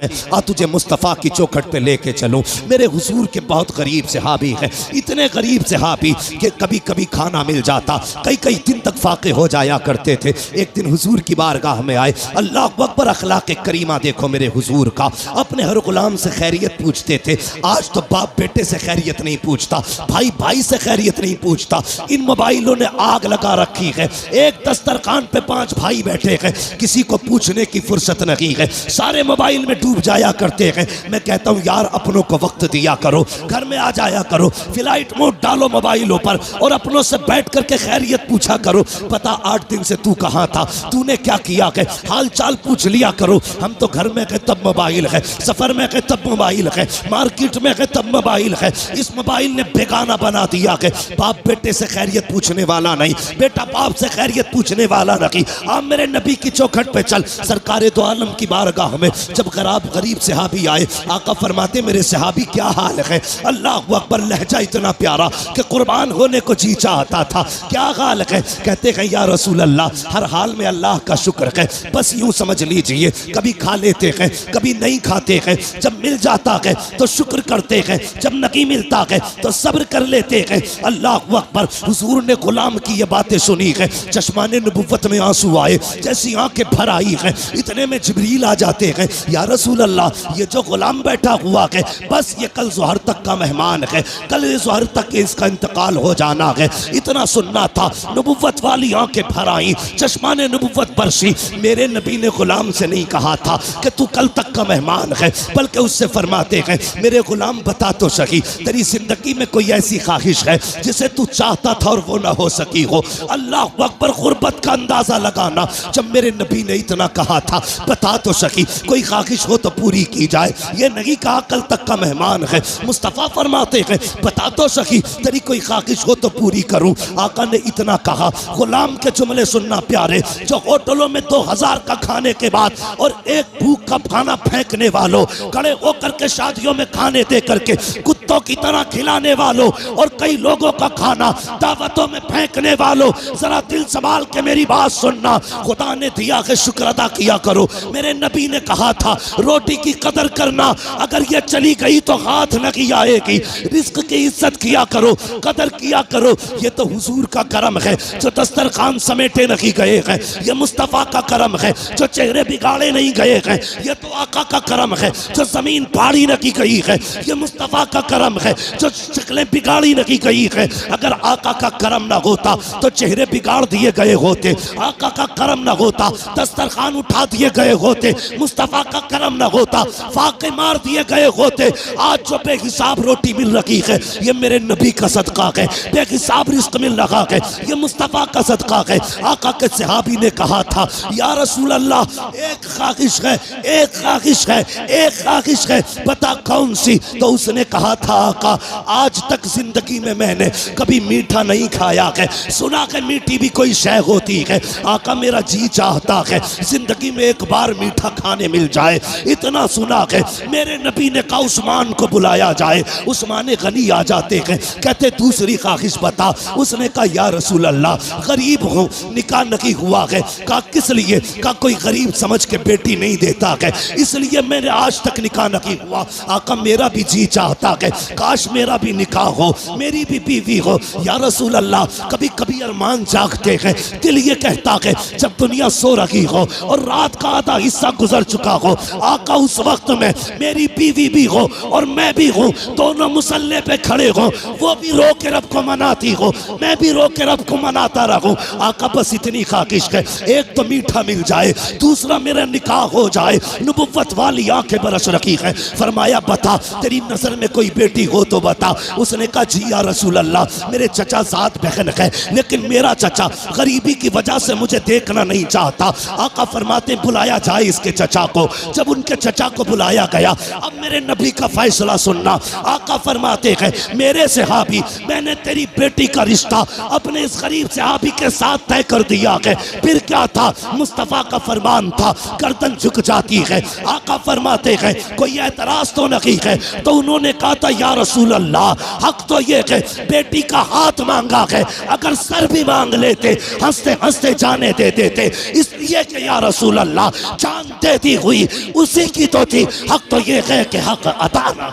आ तुझे मुस्तफ़ा की चौखट पे लेके चलूं। मेरे हुजूर के बहुत गरीब सहाबी हैं, इतने गरीब सहाबी कि कभी कभी खाना मिल जाता, कई कई दिन तक फाके हो जाया करते थे। एक दिन हुजूर की बारगाह में आए, अल्लाह अकबर, अखलाक करीमा देखो मेरे हुजूर का। अपने हर गुलाम से खैरियत पूछते थे। आज तो बाप बेटे से खैरियत नहीं पूछता, भाई भाई से खैरियत नहीं पूछता। इन मोबाइलों ने आग लगा रखी है। एक दस्तरखान पे 5 भाई बैठे हैं, किसी को पूछने की फुर्सत नहीं है, सारे मोबाइल में डूब जाया करते हैं। मैं कहता हूँ यार अपनों को वक्त दिया करो, घर में आ जाया करो, फ्लाइट मोड डालो मोबाइलों पर और अपनों से बैठ करके खैरियत पूछा करो। पता 8 दिन से तू कहाँ था, तूने क्या किया है, हाल चाल पूछ लिया करो। हम तो घर में गए तब मोबाइल है, सफर में गए तब मोबाइल है, मार्केट में गए तब मोबाइल है। इस मोबाइल ने बेगाना बना दिया है। बाप बेटे से खैरियत पूछने वाला नहीं, बेटा बाप से खैरियत पूछने वाला नहीं। आप मेरे नबी की चौखट पे चल। सरकारे दो आलम की बारगाह में जब गरीब सहाबी आए, आका फरमाते मेरे सहाबी क्या हाल है। अल्लाह अकबर, लहजा इतना प्यारा कि कुर्बान होने को जी चाहता था। क्या हाल है, कहते हैं या रसूल अल्लाह, हर हाल में अल्लाह का शुक्र है। बस यूं समझ लीजिए, कभी खा लेते हैं, कभी नहीं खाते हैं। जब मिल जाता है तो शुक्र करते हैं, जब नहीं मिलता है तो सब्र कर लेते हैं। अल्लाह अकबर, हुजूर ने गुलाम की ये बातें सुनी है, चश्माने नबुव्वत में आंसू आए, जैसी आंखें भर आई हैं। इतने में जिब्रील आ जाते हैं, या रसूल अल्लाह, ये जो गुलाम बैठा हुआ है बस ये कल ज़ोहर तक का मेहमान है, कल ज़ोहर तक इसका इंतकाल हो जाना है। इतना सुनना था, नबुव्वत वाली आंखें भर आई, चश्माने नबुव्वत बरसी। मेरे नबी ने गुलाम से नहीं कहा था कि तू कल तक का मेहमान है, बल्कि उससे फरमाते हैं मेरे गुलाम बता तो सही, तेरी जिंदगी में कोई ऐसी ख्वाहिश है जिसे तू चाहता था और वो ना हो सकी हो। अल्लाह अकबर, गुर्बत का अंदाजा लगाना। जब मेरे नबी ने इतना कहा था बता तो सकी, कोई ख्वाहिश हो तो पूरी की जाए, ये नहीं कहा कल तक का मेहमान है। मुस्तफ़ा फरमाते हैं बता तो सकी, तेरी कोई ख्वाहिश हो तो पूरी करूं। आका ने इतना कहा, गुलाम के जुमले सुनना प्यारे, जो होटलों में 2000 का खाने के बाद और एक भूख का खाना फेंकने वालों, खड़े होकर के शादियों में खाने दे करके कुत्तों की तरह खिलाने वालों और कई लोगों का खाना दावतों में फेंकने वालों, जरा दिल संभाल के मेरी बात सुनना। खुदा ने दिया है, शुक्र अदा किया करो। मेरे नबी ने कहा था रोटी की कदर करना, अगर ये चली गई तो हाथ नहीं आएगी। रिस्क की इज्जत किया करो, कदर किया करो। ये तो हुजूर का करम है जो दस्तरखान समेटे नहीं गए हैं, ये मुस्तफ़ा का करम है जो चेहरे बिगाड़े नहीं गए हैं, ये तो आका का करम है जो जमीन फाड़ी नहीं गई है, ये मुस्तफ़ा का करम है जो शक्लें बिगाड़ी नहीं गई है। अगर आका का करम ना होता तो चेहरे बिगाड़ दिए गए होते, आका का करम ना होता दस्तरखान उठा दिए गए होते, मुस्तफ़ा का करम ना होता फाके मार दिए गए होते। आज जो बेहिसाब रोटी मिल रही है ये मेरे नबी का सदका है, बेहिसाब रिस्क मिल रहा है ये मुस्तफ़ा का सदका है। आका के सहाबी ने कहा था या रसूल अल्लाह, एक ख्वाहिश है, एक ख्वाहिश है, एक ख्वाहिश है, बता कौन सी। तो उसने कहा था आका, आज तक जिंदगी में मैंने कभी मीठा नहीं खाया है, सुना है मीठी भी कोई शय होती है। आका मेरा जी चाहता है जिंदगी में एक बार मीठा खाने मिल जाए, इतना सुना है। मेरे नबी ने कहा उस्मान को बुलाया जाए। उस्मान गनी आ जाते हैं, कहते दूसरी ख्वाहिश बता। उसने कहा या रसूल अल्लाह, गरीब हूँ, निकाह नहीं हुआ है। कहा किस लिए? कहा कोई गरीब समझ के बेटी नहीं देता है, इसलिए मैंने आज तक निकाह नहीं हुआ। आका मेरा भी जी चाहता है काश मेरा भी निकाह हो, मेरी भी बीवी हो। या रसूल अल्लाह, कभी कभी अरमान जागते हैं, दिल ये कहता है जब दुनिया सो रही हो और रात का आधा हिस्सा गुजर चुका हो, आका उस वक्त में मेरी बीवी भी हो और मैं भी हूँ, दोनों मुसल्ले पे खड़े हो, वो भी रो के रब को मनाती हो, मैं भी रो के रब को मनाता रहूं। आका बस इतनी ख्वाहिश है, एक तो मीठा मिल जाए, दूसरा मेरा निकाह हो जाए। नबुव्वत वाली आंखें बरस रखी है। फरमाया बता तेरी नजर में कोई बेटी हो तो बता। उसने कहा जी या रसूल अल्लाह, मेरे चचा साथ बहन है, लेकिन मेरा चचा गरीबी की वजह से मुझे देखना नहीं चाहता। आका फरमाते बुलाया जाए इसके चचा को। जब उनके चचा को बुलाया गया, अब मेरे नबी का फैसला सुनना। आका फरमाते हैं मेरे सहाबी, मैंने तेरी बेटी का रिश्ता अपने इस गरीब सहाबी के साथ तय कर दिया है। फिर क्या था, मुस्तफ़ा का फरमान था, गर्दन झुक जाती है। आका फरमाते हैं कोई एतराज तो नहीं है। तो उन्होंने कहा था या रसूल अल्लाह, हक तो ये है बेटी का हाथ मांगा है, अगर सर भी मांग लेते हंसते हंसते जाने दे देते, इसलिए कि या रसूल अल्लाह जान देती हुई उसी की तो थी, हक तो ये है कि हक अता ना।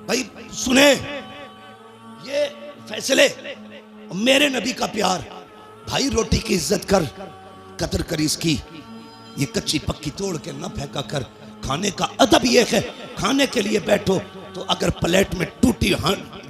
भाई सुने, ये फैसले मेरे नबी का प्यार, भाई रोटी की इज्जत कर, कदर कर इसकी, ये कच्ची पक्की तोड़ के न फेंका कर। खाने का अदब ये है, खाने के लिए बैठो तो अगर प्लेट में टूटी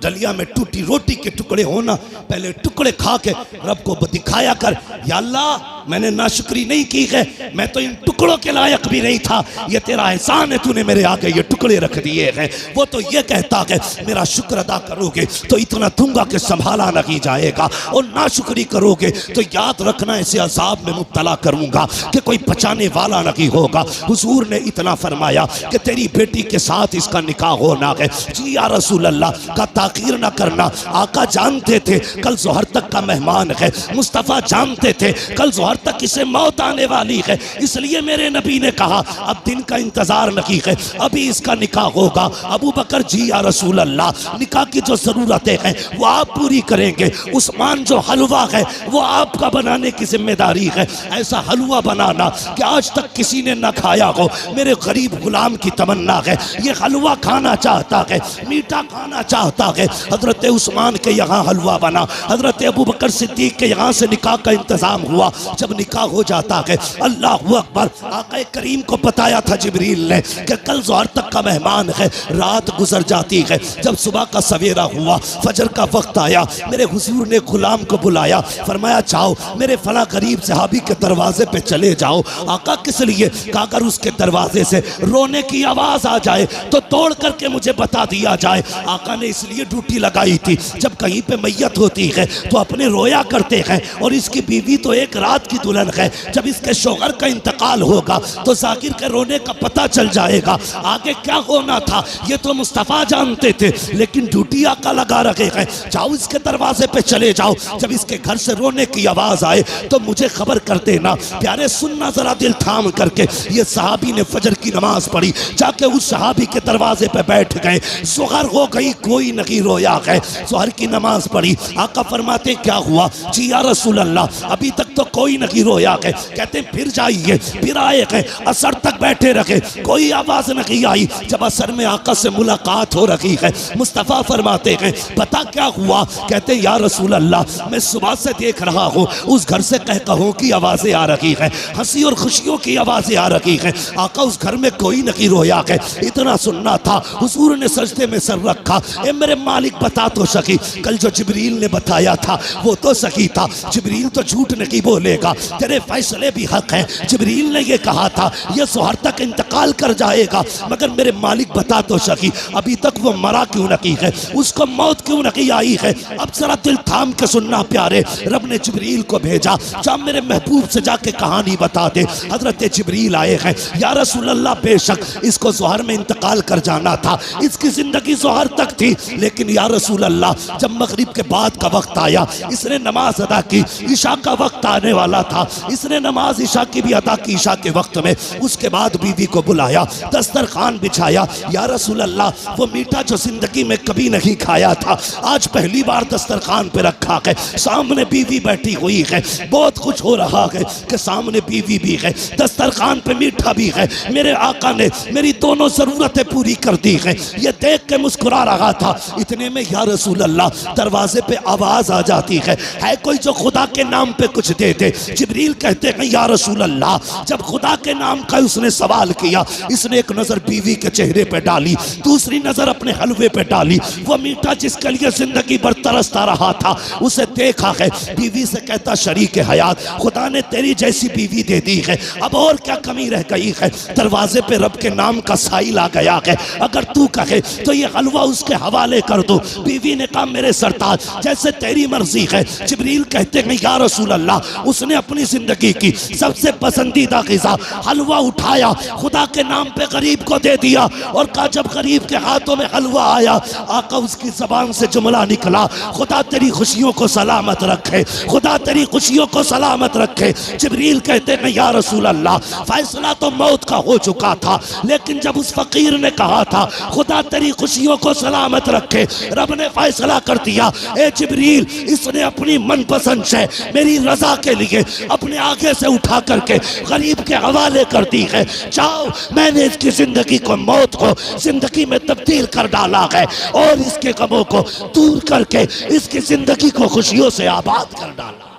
डलिया में टूटी रोटी के टुकड़े हो ना, पहले टुकड़े खा के रब को दिखाया कर, या अल्लाह मैंने नाशुक्री नहीं की है, मैं तो इन टुकड़ों के लायक भी नहीं था, ये तेरा एहसान है, तूने मेरे आगे ये टुकड़े रख दिए हैं। वो तो ये कहता है मेरा शुक्र अदा करोगे तो इतना दूंगा कि संभाला नहीं जाएगा, और नाशुक्री करोगे तो याद रखना ऐसे अजाब में मुब्तला करूंगा कि कोई बचाने वाला नहीं होगा। हुजूर ने इतना फरमाया कि तेरी बेटी के साथ इसका निकाह होना है। जी या रसूल अल्लाह का ताकीर ना करना। आका जानते थे कल जोहर तक का मेहमान है, मुस्तफ़ा जानते थे कल जोहर तक इसे मौत आने वाली है, इसलिए मेरे नबी ने कहा अब दिन का इंतजार नहीं है, अभी इसका निकाह होगा। अबू बकर जी या रसूल अल्लाह निकाह की जो जरूरतें हैं वो आप पूरी करेंगे, उस्मान जो हलवा है वो आपका बनाने की जिम्मेदारी है। ऐसा हलवा बनाना कि आज तक किसी ने ना खाया हो, मेरे गरीब गुलाम की तमन्ना है, ये हलवा खाना चाहता है, मीठा खाना चाहता है। हजरत उस्मान के यहाँ हलवा बना, हजरत अबू बकर सिद्दीक के यहाँ से निकाह का इंतजाम हुआ। जब निकाह हो जाता है, अल्लाह अकबर, आका करीम को बताया था जिब्रील ने कि कल ज़ोहर तक का मेहमान है, रात गुजर जाती है। जब सुबह का सवेरा हुआ, फजर का वक्त आया, मेरे हुजूर ने गुलाम को बुलाया, फरमाया जाओ मेरे फला गरीब सहाबी के दरवाजे पे चले जाओ। आका किस लिए? अगर उसके दरवाजे से रोने की आवाज आ जाए तो तोड़ करके मुझे बता दिया जाए। आका ने इसलिए ड्यूटी लगाई थी, जब कहीं पे मैयत होती है तो अपने रोया करते हैं, और इसकी बीवी तो एक रात की दुल्हन है, जब इसके शौहर का इंतकाल होगा तो जाकिर के रोने का पता चल जाएगा। आगे क्या होना था ये तो मुस्तफ़ा जानते थे, लेकिन ड्यूटी आका लगा रखे हैं, जाओ इसके दरवाजे पे चले जाओ, जब इसके घर से रोने की आवाज आए तो मुझे खबर कर देना। प्यारे सुनना जरा दिल थाम करके, ये सहाबी ने फजर की नमाज पढ़ी, जाके उस सहाबी के दरवाजे पे बैठ गए। ज़ोहर हो गई, कोई नहीं रोया है, ज़ोहर की नमाज पढ़ी। आका फरमाते क्या हुआ? जी या रसूल अल्लाह अभी तक तो कोई नहीं रोया है। कहते फिर जाइए, फिर आए हैं, असर तक बैठे रखे, कोई आवाज नहीं आई। जब असर में आका से मुलाकात हो रही है, मुस्तफ़ा फरमाते हैं पता क्या हुआ? कहते या रसूल अल्लाह मैं सुबह से देख रहा हूँ उस घर से कहकहों की आवाजें आ रही हैं, हंसी और खुशियों की आवाजें आ रही हैं। आका उस घर में कोई नहीं रोया है। इतना सुनना था, हुजूर ने सजदे में सर रखा, ए मेरे मालिक बता तो सकी, कल जो जिब्रील ने बताया था वो तो सही था, जिब्रील तो झूठ नहीं बोलेगा, तेरे फैसले भी हक हैं। जिब्रील ने ये कहा था ये ज़ोहर तक इंतकाल कर जाएगा, मगर मेरे मालिक बता तो सकी अभी तक वो मरा क्यों नहीं है, उसको मौत क्यों नहीं आई है? अब जरा दिल थाम के सुनना प्यारे, रब ने जिब्रील को भेजा, जा मेरे महबूब से जाके कहानी बता दे। हजरत जिब्रील आए हैं, या रसूल अल्लाह बेशक इसको ज़ोहर में इंतकाल कर जाना था, इसकी जिंदगी ज़ोहर तक थी, लेकिन या रसूल अल्लाह जब मगरिब के बाद का वक्त आया, इसने नमाज अदा की, ईशा का वक्त आने वाला था, इसने नमाज ईशा की भी अदा की ईशा के वक्त में। उसके बाद बीवी को बुलाया, दस्तरखान बिछाया, या रसूल अल्लाह वो मीठा जो जिंदगी में कभी नहीं खाया था आज पहली बार दस्तरखान पे रखा है, सामने बीवी बैठी हुई है, बहुत कुछ हो रहा है कि सामने बीवी भी है, दस्तरखान पे मीठा भी है, मेरे आका ने मेरी दोनों जरूरतें पूरी कर दी है, ये देख के मुस्कुरा रहा था। इतने में या रसूल अल्लाह दरवाजे पे आवाज आ जाती है कोई जो खुदा के नाम पे कुछ दे दे। जिब्रील कहते हैं या रसूल अल्लाह जब खुदा के नाम का उसने सवाल किया, इसने एक नजर बीवी के चेहरे पे डाली, दूसरी नजर अपने हलवे पे डाली, वो मीठा जिसके लिए जिंदगी भर तरसता रहा था उसे देखा है। बीवी से कहता शरीक हयात खुदा ने तेरी जैसी बीवी दे दी है, अब और क्या कमी रह गई है? दरवाजे पे रब के नाम का साइल आ गया है, अगर तू कहे तो ये हलवा उसके हवाले कर दो। बीवी ने कहा मेरे सरताज जैसे तेरी मर्जी है। जिब्रील कहते हैं या रसूल अल्लाह उसने उसने अपनी जिंदगी की सबसे पसंदीदा ग़िज़ा हलवा उठाया, खुदा के नाम पे गरीब को दे दिया और कहा जब गरीब के हाथों में हलवा आया, आका उसकी ज़बान से जुमला निकला, खुदा तेरी खुशियों को सलामत रखे, खुदा तेरी खुशियों को सलामत रखे। जिब्रील कहते हैं या रसूल अल्लाह, फैसला तो मौत का हो चुका था, लेकिन जब उस फकीर ने कहा था खुदा तेरी खुशियों को सलामत रखे, रब ने फैसला कर दिया, ए जिब्रील इसने अपनी मनपसंद से मेरी रजा के लिए अपने आगे से उठा करके गरीब के हवाले कर दी है। जाओ, मैंने इसकी जिंदगी को, मौत को जिंदगी में तब्दील कर डाला है और इसके गमों को दूर करके इसकी जिंदगी को खुशियों से आबाद कर डाला।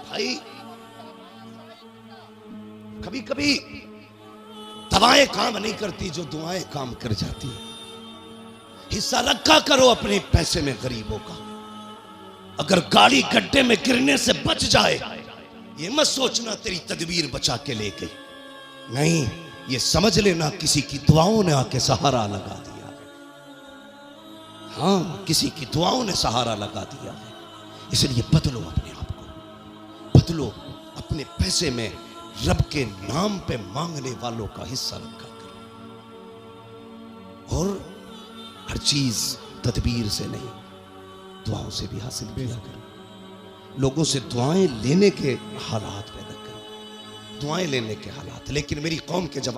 भाई कभी कभी दवाएं काम नहीं करती जो दुआएं काम कर जाती है। हिस्सा रखा करो अपने पैसे में गरीबों का। अगर गाड़ी गड्ढे में गिरने से बच जाए, ये मत सोचना तेरी तदबीर बचा के ले गई, नहीं, ये समझ लेना किसी की दुआओं ने आके सहारा लगा दिया है। हाँ, किसी की दुआओं ने सहारा लगा दिया है। इसलिए बदलो अपने आप को, बदलो अपने पैसे में रब के नाम पे मांगने वालों का हिस्सा रखा करो और हर चीज तदबीर से नहीं, दुआओं से भी हासिल किया करो। लोगों से दुआएं लेने के हालात पैदा करो, दुआएं लेने के हालात। लेकिन मेरी कौम के जब